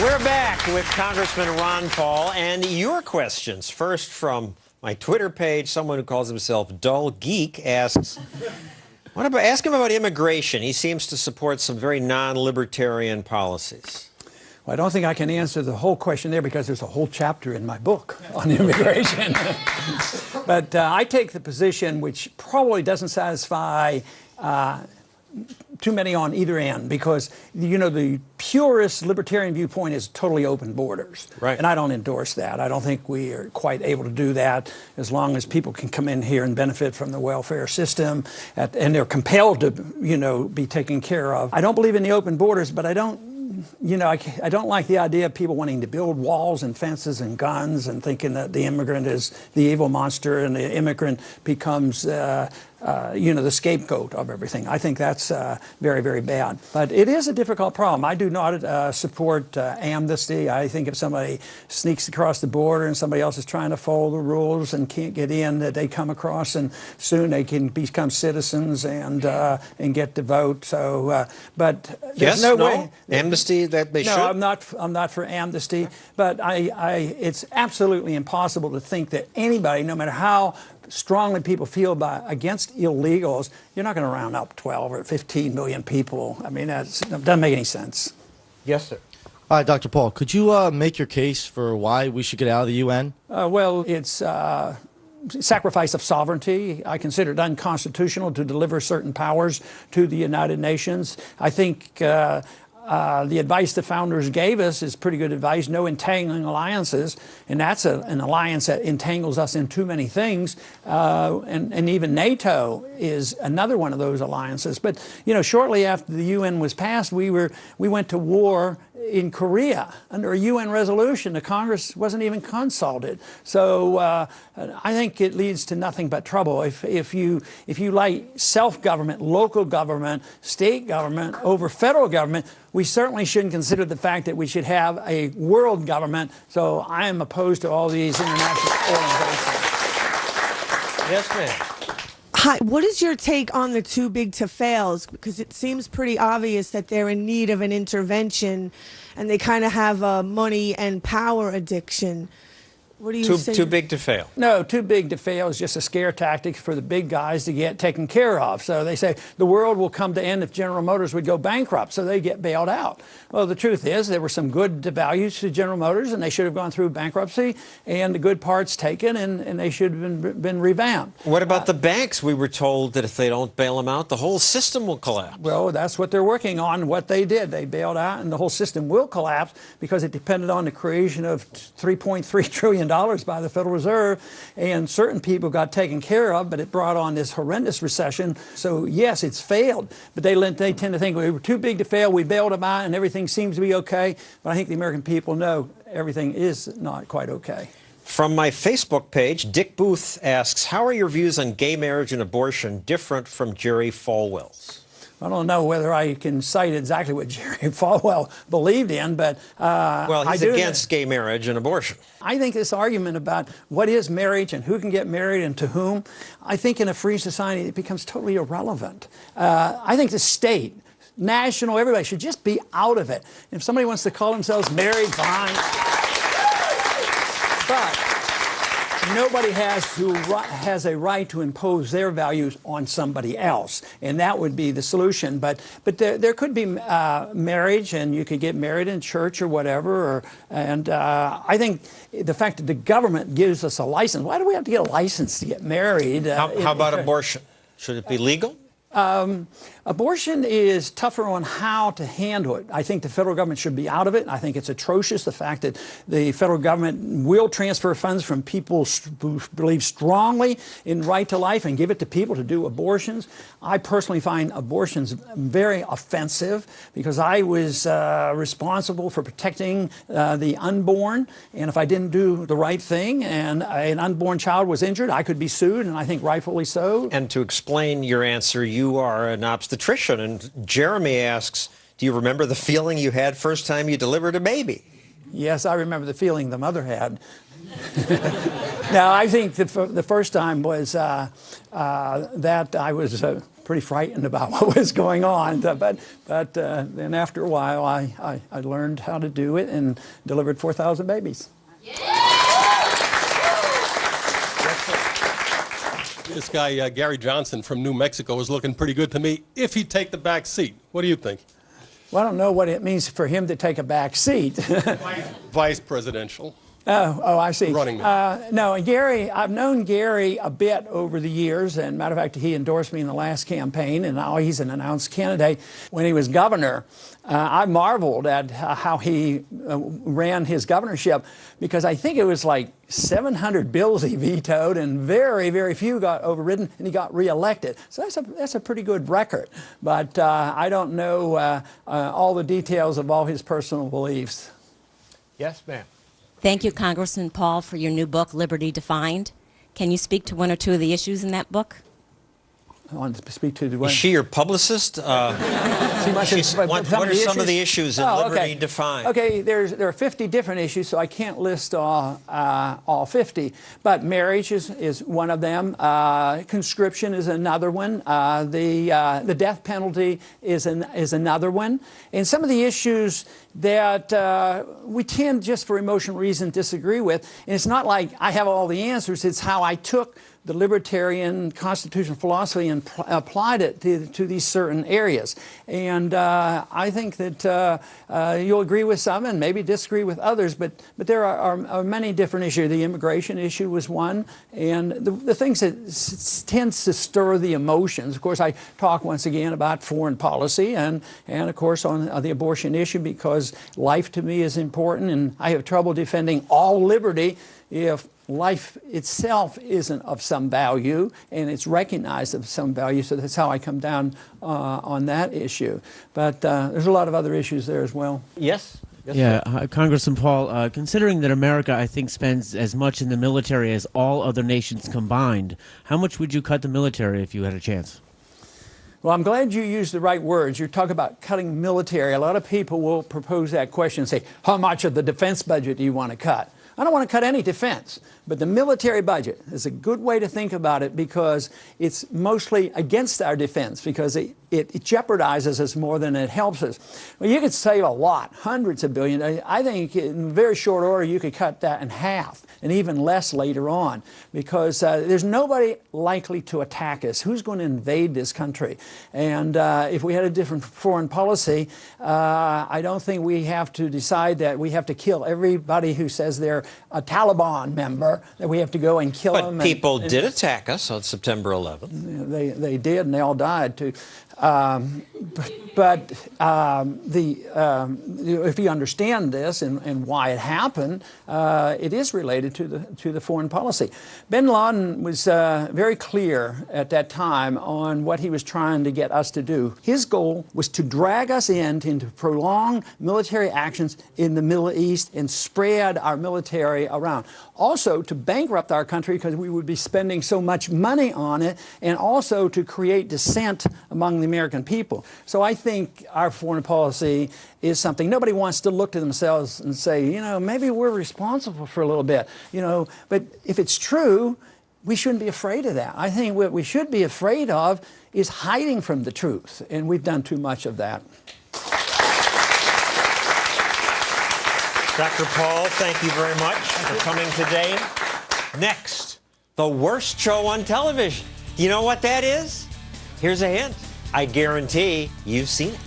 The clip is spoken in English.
We're back with Congressman Ron Paul and your questions. First, from my Twitter page, someone who calls himself Dull Geek asks, ask him about immigration. He seems to support some very non-libertarian policies. Well, I don't think I can answer the whole question there because there's a whole chapter in my book on immigration. But I take the position which probably doesn't satisfy too many on either end, because, you know, the purest libertarian viewpoint is totally open borders. Right. And I don't endorse that. I don't think we are quite able to do that as long as people can come in here and benefit from the welfare system, and they're compelled to, you know, be taken care of. I don't believe in the open borders, but I don't like the idea of people wanting to build walls and fences and guns and thinking that the immigrant is the evil monster and the immigrant becomes the scapegoat of everything. I think that's very, very bad. But it is a difficult problem. I do not support amnesty. I think if somebody sneaks across the border and somebody else is trying to follow the rules and can't get in, that they come across and soon they can become citizens and get to vote. So, but there's no way. Amnesty that they should? No, I'm not for amnesty. But it's absolutely impossible to think that anybody, no matter how strongly people feel against illegals, you're not going to round up 12 or 15 million people. I mean, that doesn't make any sense. Yes, sir. Hi, Dr. Paul. Could you make your case for why we should get out of the UN? Well, it's sacrifice of sovereignty. I consider it unconstitutional to deliver certain powers to the United Nations. I think the advice the founders gave us is pretty good advice. No entangling alliances, and that's an alliance that entangles us in too many things. And even NATO is another one of those alliances. But you know, shortly after the UN was passed, we went to war in Korea under a UN resolution. The Congress wasn't even consulted. So I think it leads to nothing but trouble. If you like self-government, local government, state government over federal government, we certainly shouldn't consider the fact that we should have a world government. So I am opposed to all these international organizations. Yes, ma'am. Hi, what is your take on the too big to fails? Because it seems pretty obvious that they're in need of an intervention and they kind of have a money and power addiction. What do you say? Too big to fail. No, too big to fail is just a scare tactic for the big guys to get taken care of. So they say the world will come to end if General Motors would go bankrupt, so they get bailed out. Well, the truth is there were some good values to General Motors, and they should have gone through bankruptcy, and the good parts taken, and they should have been revamped. What about the banks? We were told that if they don't bail them out, the whole system will collapse. Well, that's what they're working on, what they did. They bailed out, and the whole system will collapse because it depended on the creation of $3.3 trillion by the Federal Reserve, and certain people got taken care of, but it brought on this horrendous recession. So yes, it's failed, but they tend to think we were too big to fail, we bailed them out, and everything seems to be okay. But I think the American people know everything is not quite okay. From my Facebook page, Dick Booth asks, how are your views on gay marriage and abortion different from Jerry Falwell's? I don't know whether I can cite exactly what Jerry Falwell believed in, but well, he's against gay marriage and abortion. I think this argument about what is marriage and who can get married and to whom, I think in a free society it becomes totally irrelevant. I think the state, national, everybody should just be out of it. If somebody wants to call themselves married, fine. But nobody has a right to impose their values on somebody else, and that would be the solution. But there could be marriage, and you could get married in church or whatever. And I think the fact that the government gives us a license. Why do we have to get a license to get married? How about abortion? Should it be legal? Abortion is tougher on how to handle it. I think the federal government should be out of it. I think it's atrocious, the fact that the federal government will transfer funds from people who believe strongly in right to life and give it to people to do abortions. I personally find abortions very offensive because I was responsible for protecting the unborn, and if I didn't do the right thing and an unborn child was injured, I could be sued, and I think rightfully so. And to explain your answer, you are an obstetrician, and Jeremy asks, do you remember the feeling you had first time you delivered a baby? Yes, I remember the feeling the mother had. Now, I think the first time was that I was pretty frightened about what was going on. But then after a while, I learned how to do it and delivered 4,000 babies. This guy, Gary Johnson from New Mexico, is looking pretty good to me if he'd take the back seat. What do you think? Well, I don't know what it means for him to take a back seat. Vice presidential. Oh, I see. Running mate. No, and Gary, I've known Gary a bit over the years, and matter of fact, he endorsed me in the last campaign, and now he's an announced candidate. When he was governor, I marveled at how he ran his governorship, because I think it was like 700 bills he vetoed, and very, very few got overridden, and he got reelected. So that's a pretty good record. But I don't know all the details of all his personal beliefs. Yes, ma'am. Thank you, Congressman Paul, for your new book, Liberty Defined. Can you speak to one or two of the issues in that book? I want to speak to the one. Is she your publicist? What are some of the issues in Liberty Defined? Okay, there are 50 different issues, so I can't list all 50. But marriage is one of them. Conscription is another one. The death penalty is another one. And some of the issues that we tend, just for emotional reasons, disagree with. And it's not like I have all the answers. It's how I took the libertarian constitutional philosophy and applied it to these certain areas. And I think that you'll agree with some and maybe disagree with others, but there are many different issues. The immigration issue was one, and the things that tends to stir the emotions. Of course, I talk once again about foreign policy and of course on the abortion issue, because life to me is important, and I have trouble defending all liberty if life itself isn't of some value and it's recognized of some value. So that's how I come down on that issue. But there's a lot of other issues there as well. Yes? Yeah, Congressman Paul, considering that America, I think, spends as much in the military as all other nations combined, how much would you cut the military if you had a chance? Well, I'm glad you used the right words. You're talking about cutting military. A lot of people will propose that question and say, how much of the defense budget do you want to cut? I don't want to cut any defense, but the military budget is a good way to think about it, because it's mostly against our defense, because it jeopardizes us more than it helps us. Well, you could save a lot, hundreds of billions. I think in very short order you could cut that in half, and even less later on, because there's nobody likely to attack us. Who's going to invade this country? And if we had a different foreign policy, I don't think we have to decide that we have to kill everybody who says they're a Taliban member, that we have to go and kill them. But people did attack us on September 11th. They did, and they all died too. If you understand this and why it happened, it is related to the foreign policy. Bin Laden was very clear at that time on what he was trying to get us to do. His goal was to drag us into prolonged military actions in the Middle East and spread our military around. Also to bankrupt our country, because we would be spending so much money on it, and also to create dissent among the American people. So I think our foreign policy is something nobody wants to look to themselves and say, you know, maybe we're responsible for a little bit, you know, but if it's true, we shouldn't be afraid of that. I think what we should be afraid of is hiding from the truth, and we've done too much of that. Dr. Paul, thank you very much for coming today. Next, the worst show on television. Do you know what that is? Here's a hint. I guarantee you've seen it.